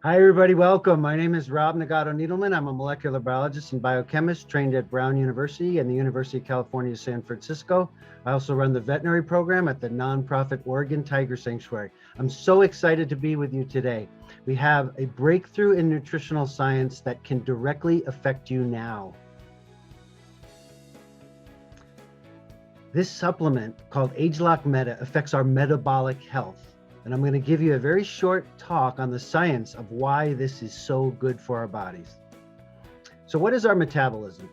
Hi, everybody. Welcome. My name is Rob Nagato Needleman. I'm a molecular biologist and biochemist trained at Brown University and the University of California, San Francisco. I also run the veterinary program at the nonprofit Oregon Tiger Sanctuary. I'm so excited to be with you today. We have a breakthrough in nutritional science that can directly affect you now. This supplement called ageLOC Meta affects our metabolic health. And I'm going to give you a very short talk on the science of why this is so good for our bodies. So what is our metabolism?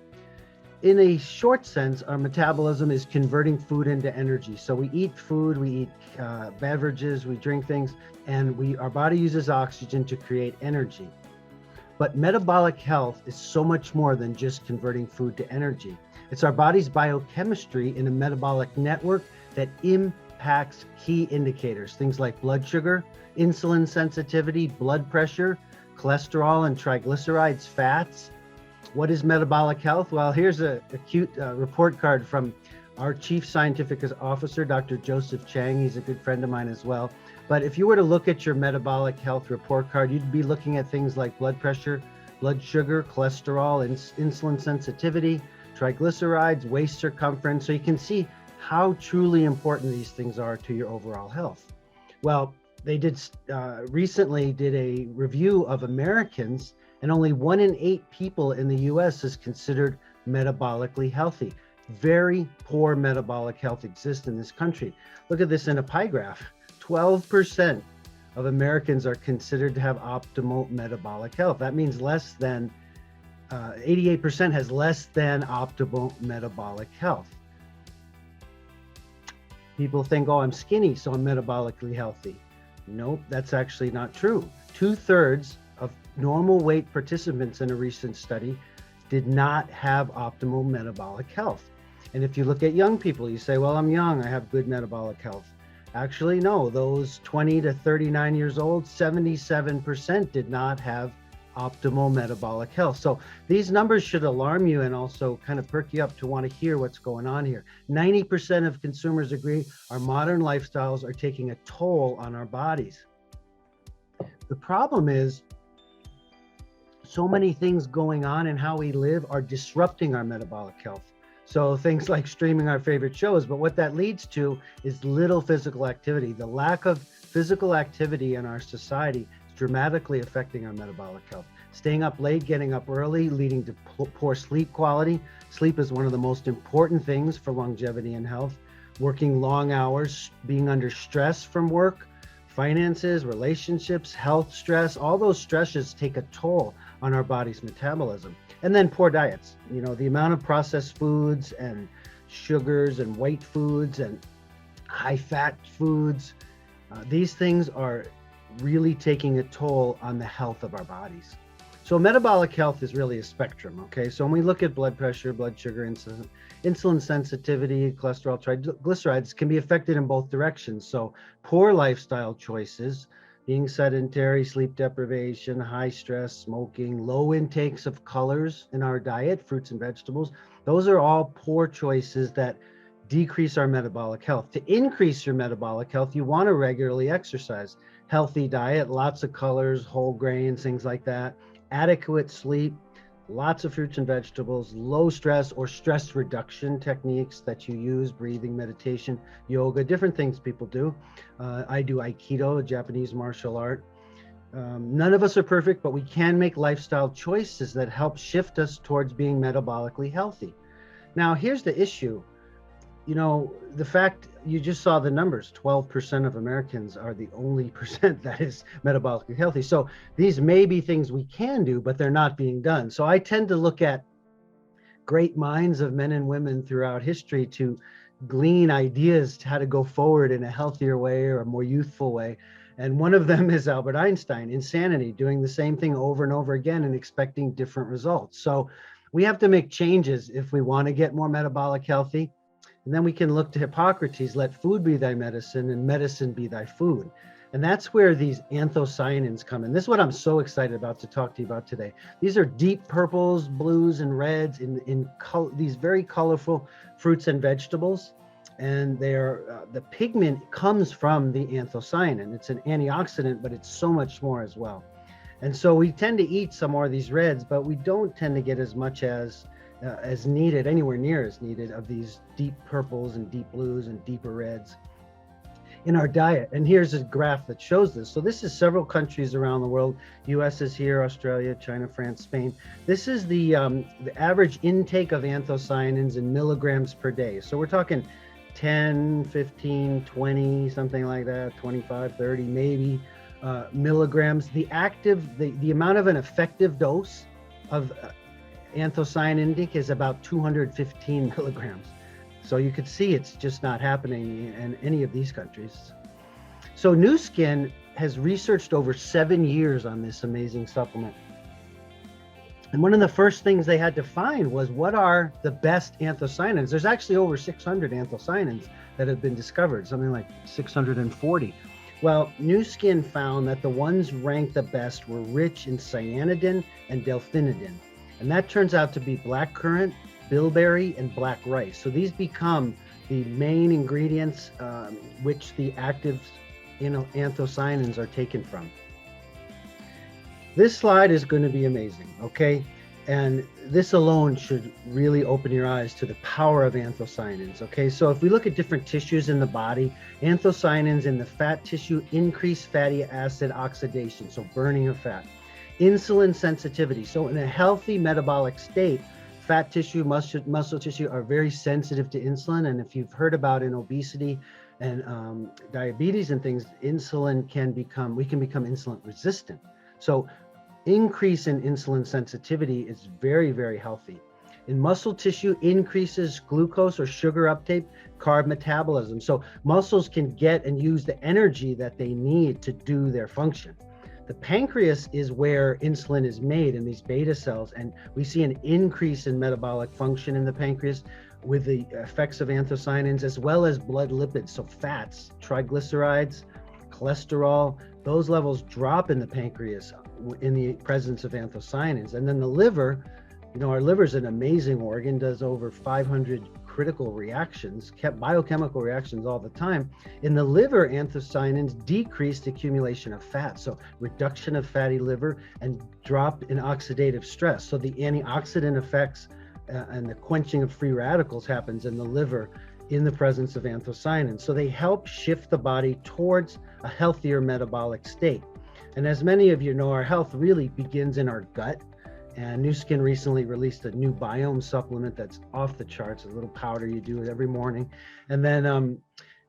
In a short sense, our metabolism is converting food into energy. So we eat food, we eat beverages, we drink things, and our body uses oxygen to create energy. But metabolic health is so much more than just converting food to energy. It's our body's biochemistry in a metabolic network that impacts key indicators, things like blood sugar, insulin sensitivity, blood pressure, cholesterol and triglycerides, fats. What is metabolic health? Well, here's a cute report card from our chief scientific officer, Dr. Joseph Chang. He's a good friend of mine as well. But if you were to look at your metabolic health report card, you'd be looking at things like blood pressure, blood sugar, cholesterol, insulin sensitivity, triglycerides, waist circumference. So you can see how truly important these things are to your overall health. Well, they recently did a review of Americans, and only 1 in 8 people in the US is considered metabolically healthy. Very poor metabolic health exists in this country. Look at this in a pie graph. 12% of Americans are considered to have optimal metabolic health. That means 88% has less than optimal metabolic health. People think, oh, I'm skinny, so I'm metabolically healthy. Nope, that's actually not true. 2/3 of normal weight participants in a recent study did not have optimal metabolic health. And if you look at young people, you say, well, I'm young, I have good metabolic health. Actually, no, those 20 to 39 years old, 77% did not have optimal metabolic health. So these numbers should alarm you and also kind of perk you up to want to hear what's going on here. 90% of consumers agree our modern lifestyles are taking a toll on our bodies. The problem is so many things going on in how we live are disrupting our metabolic health. So things like streaming our favorite shows, but what that leads to is little physical activity. The lack of physical activity in our society is dramatically affecting our metabolic health. Staying up late, getting up early, leading to poor sleep quality. Sleep is one of the most important things for longevity and health. Working long hours, being under stress from work, finances, relationships, health stress, all those stresses take a toll on our body's metabolism. And then poor diets. You know, the amount of processed foods and sugars and white foods and high fat foods, these things are really taking a toll on the health of our bodies. So metabolic health is really a spectrum, okay? So when we look at blood pressure, blood sugar, insulin sensitivity, cholesterol, triglycerides can be affected in both directions. So poor lifestyle choices, being sedentary, sleep deprivation, high stress, smoking, low intakes of colors in our diet, fruits and vegetables, those are all poor choices that decrease our metabolic health. To increase your metabolic health, you want to regularly exercise. Healthy diet, lots of colors, whole grains, things like that. Adequate sleep, lots of fruits and vegetables, low stress or stress reduction techniques that you use, breathing, meditation, yoga, different things people do. I do Aikido, a Japanese martial art. None of us are perfect, but we can make lifestyle choices that help shift us towards being metabolically healthy. Now, here's the issue. You know, the fact you just saw the numbers, 12% of Americans are the only percent that is metabolically healthy. So these may be things we can do, but they're not being done. So I tend to look at great minds of men and women throughout history to glean ideas to how to go forward in a healthier way or a more youthful way. And one of them is Albert Einstein, insanity, doing the same thing over and over again and expecting different results. So we have to make changes if we want to get more metabolic healthy. And then we can look to Hippocrates, let food be thy medicine and medicine be thy food. And that's where these anthocyanins come in. This is what I'm so excited about to talk to you about today. These are deep purples, blues, and reds in these very colorful fruits and vegetables. And the pigment comes from the anthocyanin. It's an antioxidant, but it's so much more as well. And so we tend to eat some more of these reds, but we don't tend to get as much as needed, anywhere near as needed, of these deep purples and deep blues and deeper reds in our diet. And here's a graph that shows this. So this is several countries around the world. US is here, Australia, China, France, Spain. This is the average intake of anthocyanins in milligrams per day. So we're talking 10, 15, 20, something like that, 25, 30 maybe milligrams. The amount of an effective dose of anthocyanin intake is about 215 milligrams. So you could see it's just not happening in any of these countries. So Nu Skin has researched over 7 years on this amazing supplement. And one of the first things they had to find was, what are the best anthocyanins? There's actually over 600 anthocyanins that have been discovered, something like 640. Well, Nu Skin found that the ones ranked the best were rich in cyanidin and delphinidin. And that turns out to be blackcurrant, bilberry, and black rice. So these become the main ingredients which the active anthocyanins are taken from. This slide is going to be amazing, okay? And this alone should really open your eyes to the power of anthocyanins, okay? So if we look at different tissues in the body, anthocyanins in the fat tissue increase fatty acid oxidation, so burning of fat. Insulin sensitivity, so in a healthy metabolic state, fat tissue, muscle tissue are very sensitive to insulin. And if you've heard about in obesity and diabetes and things, we can become insulin resistant. So increase in insulin sensitivity is very, very healthy. In muscle tissue, increases glucose or sugar uptake, carb metabolism. So muscles can get and use the energy that they need to do their function. The pancreas is where insulin is made in these beta cells, and we see an increase in metabolic function in the pancreas with the effects of anthocyanins, as well as blood lipids, so fats, triglycerides, cholesterol. Those levels drop in the pancreas in the presence of anthocyanins. And then the liver, our liver is an amazing organ, does over 500 critical reactions, biochemical reactions all the time. In the liver, anthocyanins decrease the accumulation of fat, so reduction of fatty liver and drop in oxidative stress. So the antioxidant effects and the quenching of free radicals happens in the liver in the presence of anthocyanins. So they help shift the body towards a healthier metabolic state. And as many of you know, our health really begins in our gut. And Nu Skin recently released a new biome supplement that's off the charts, a little powder you do it every morning. And then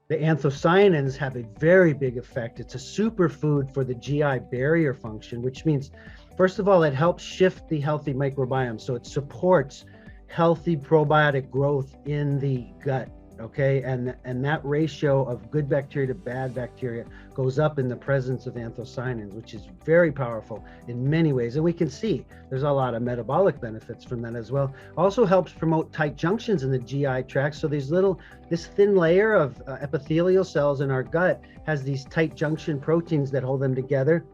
the anthocyanins have a very big effect. It's a superfood for the GI barrier function, which means, first of all, it helps shift the healthy microbiome. So it supports healthy probiotic growth in the gut. Okay, and that ratio of good bacteria to bad bacteria goes up in the presence of anthocyanins, which is very powerful in many ways. And we can see there's a lot of metabolic benefits from that as well. Also helps promote tight junctions in the GI tract. So this thin layer of epithelial cells in our gut has these tight junction proteins that hold them together.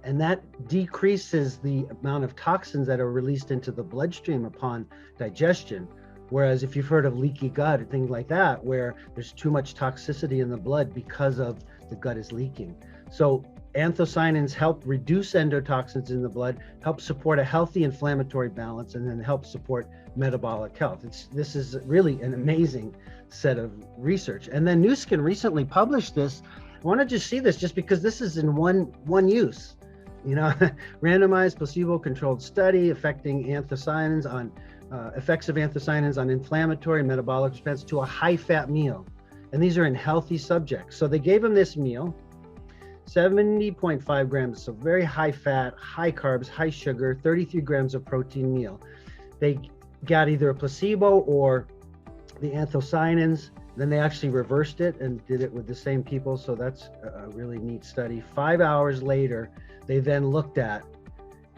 And that decreases the amount of toxins that are released into the bloodstream upon digestion. Whereas if you've heard of leaky gut or things like that, where there's too much toxicity in the blood because of the gut is leaking. So anthocyanins help reduce endotoxins in the blood, help support a healthy inflammatory balance, and then help support metabolic health. This is really an amazing set of research. And then Nu Skin recently published this. I want to just see this just because this is in one use. Randomized placebo-controlled study affecting anthocyanins on effects of anthocyanins on inflammatory and metabolic response to a high-fat meal. And these are in healthy subjects. So they gave them this meal, 70.5 grams, so very high fat, high carbs, high sugar, 33 grams of protein meal. They got either a placebo or the anthocyanins. Then they actually reversed it and did it with the same people. So that's a really neat study. 5 hours later, they then looked at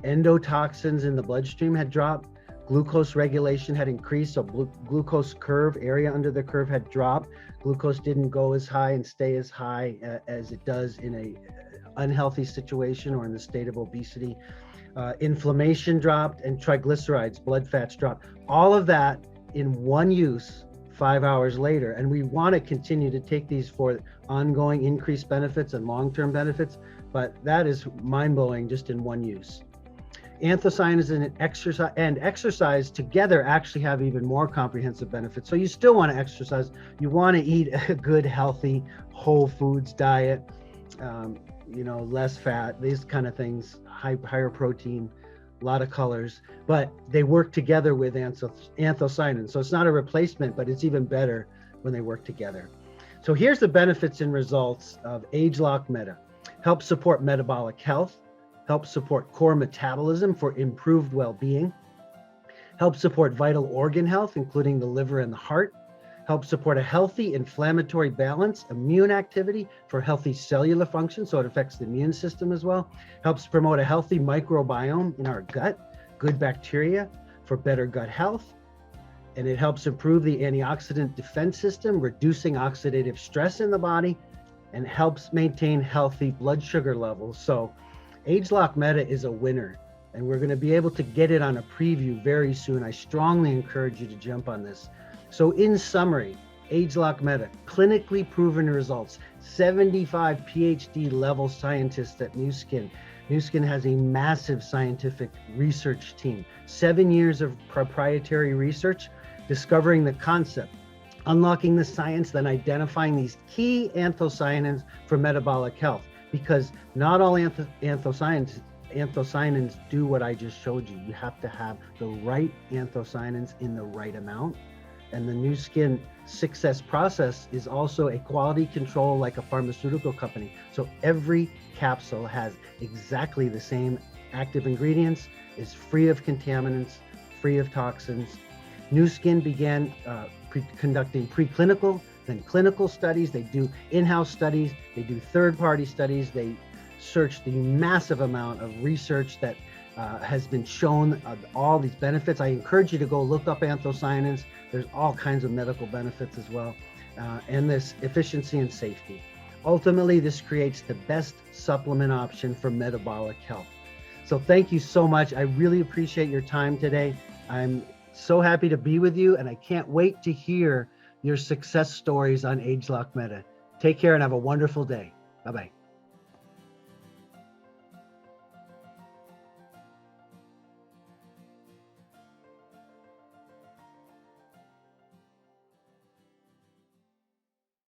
endotoxins in the bloodstream had dropped, glucose regulation had increased, so glucose curve, area under the curve had dropped. Glucose didn't go as high and stay as high as it does in a unhealthy situation or in the state of obesity. Inflammation dropped, and triglycerides, blood fats dropped. All of that in one use 5 hours later. And we want to continue to take these for ongoing increased benefits and long-term benefits. but that is mind-blowing just in one use. Anthocyanins and exercise together actually have even more comprehensive benefits. So you still want to exercise. You want to eat a good, healthy, whole foods diet, less fat, these kind of things, higher protein, a lot of colors, but they work together with anthocyanins. So it's not a replacement, but it's even better when they work together. So here's the benefits and results of ageLOC Meta. Helps support metabolic health, helps support core metabolism for improved well-being, helps support vital organ health, including the liver and the heart, helps support a healthy inflammatory balance, immune activity for healthy cellular function, so it affects the immune system as well, helps promote a healthy microbiome in our gut, good bacteria for better gut health, and it helps improve the antioxidant defense system, reducing oxidative stress in the body, and helps maintain healthy blood sugar levels. So ageLOC Meta is a winner, and we're going to be able to get it on a preview very soon. I strongly encourage you to jump on this. So in summary, ageLOC Meta, clinically proven results, 75 PhD level scientists at Nu Skin. Nu Skin has a massive scientific research team, 7 years of proprietary research, discovering the concept, unlocking the science, then identifying these key anthocyanins for metabolic health. Because not all anthocyanins do what I just showed you. You have to have the right anthocyanins in the right amount. And the Nu Skin success process is also a quality control like a pharmaceutical company. So every capsule has exactly the same active ingredients, is free of contaminants, free of toxins. Nu Skin began conducting preclinical, then clinical studies. They do in-house studies, they do third-party studies, they search the massive amount of research that has been shown all these benefits. I encourage you to go look up anthocyanins. There's all kinds of medical benefits as well, and this efficiency and safety. Ultimately, this creates the best supplement option for metabolic health. So thank you so much. I really appreciate your time today. I'm so happy to be with you, and I can't wait to hear your success stories on ageLOC Meta. Take care and have a wonderful day. Bye-bye.